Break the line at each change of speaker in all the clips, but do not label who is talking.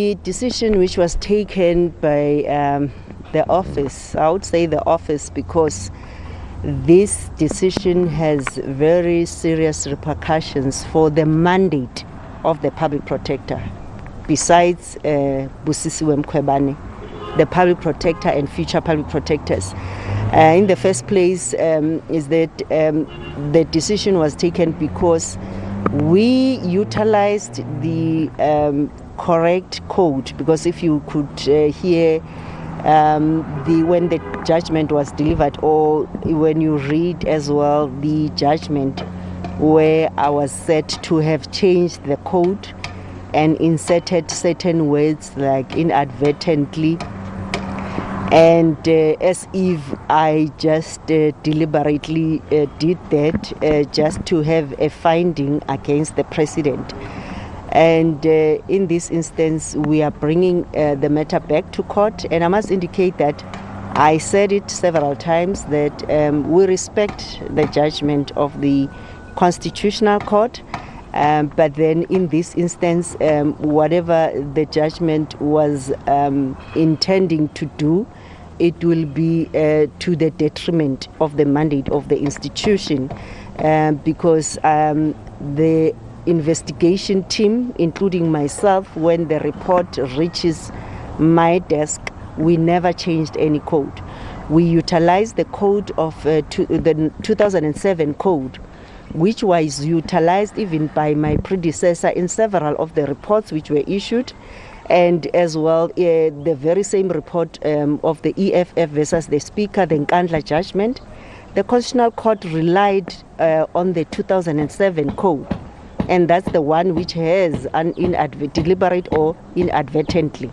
The decision which was taken by the office, I would say the office, because this decision has very serious repercussions for the mandate of the public protector, besides Busisiwe Mkhwebane, the public protector and future public protectors. In the first place, is that the decision was taken because we utilized the correct code, because if you could hear when the judgment was delivered, or when you read as well the judgment, where I was said to have changed the code and inserted certain words like inadvertently, and as if I just deliberately did that just to have a finding against the president. And in this instance, we are bringing the matter back to court. And I must indicate that I said it several times that we respect the judgment of the Constitutional Court. But then in this instance, whatever the judgment was intending to do, it will be to the detriment of the mandate of the institution, because the investigation team, including myself, when the report reaches my desk, we never changed any code. We utilized the code of the 2007 code, which was utilized even by my predecessor in several of the reports which were issued, and as well the very same report of the EFF versus the Speaker, the Nkandla judgment. The Constitutional Court relied on the 2007 code, and that's the one which has an deliberate or inadvertently.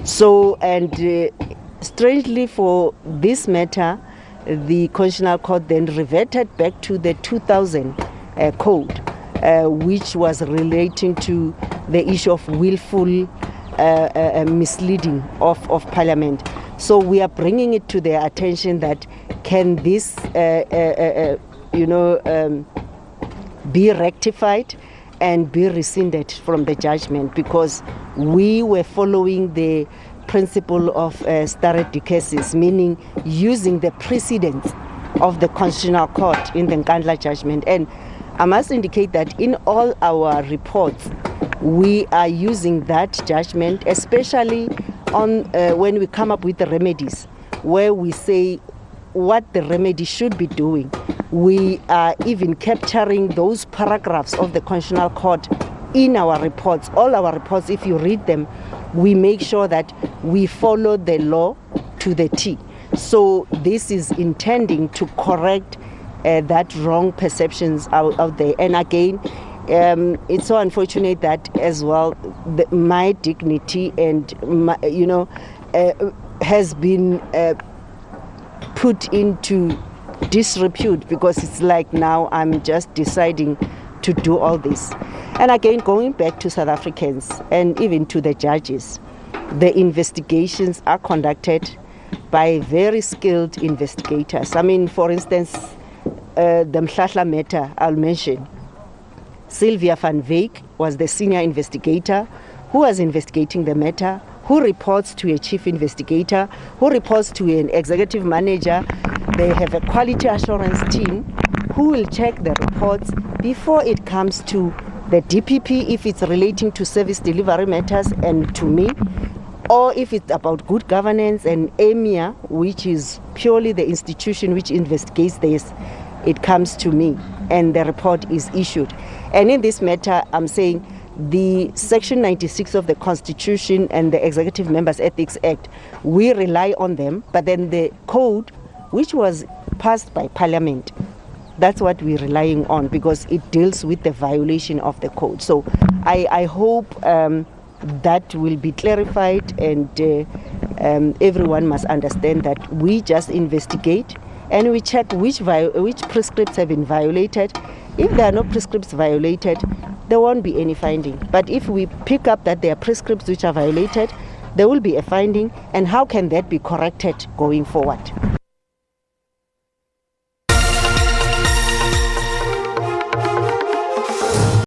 So, and strangely for this matter, the Constitutional Court then reverted back to the 2000 code, which was relating to the issue of willful misleading of Parliament. So we are bringing it to their attention that can this, be rectified and be rescinded from the judgment, because we were following the principle of stare decisis, meaning using the precedents of the Constitutional Court in the Nkandla judgment. And I must indicate that in all our reports, we are using that judgment, especially on when we come up with the remedies, where we say what the remedy should be doing. We are even capturing those paragraphs of the Constitutional Court in our reports. All our reports, if you read them, we make sure that we follow the law to the T. So this is intending to correct that wrong perceptions out there. And again, it's so unfortunate that as well my dignity and my, has been put into disrepute, because it's like now I'm just deciding to do all this. And again, going back to South Africans and even to the judges, the investigations are conducted by very skilled investigators. I mean, for instance, the Mhlahla matter I'll mention. Sylvia van Wyk was the senior investigator who was investigating the matter, who reports to a chief investigator, who reports to an executive manager. They have a quality assurance team who will check the reports before it comes to the DPP if it's relating to service delivery matters and to me, or if it's about good governance, and EMIA, which is purely the institution which investigates this, it comes to me and the report is issued. And in this matter, I'm saying the Section 96 of the Constitution and the Executive Members Ethics Act, we rely on them, but then the code, which was passed by Parliament, that's what we're relying on, because it deals with the violation of the code. So I hope that will be clarified, and everyone must understand that we just investigate and we check which prescripts have been violated. If there are no prescripts violated, there won't be any finding. But if we pick up that there are prescripts which are violated, there will be a finding, and how can that be corrected going forward?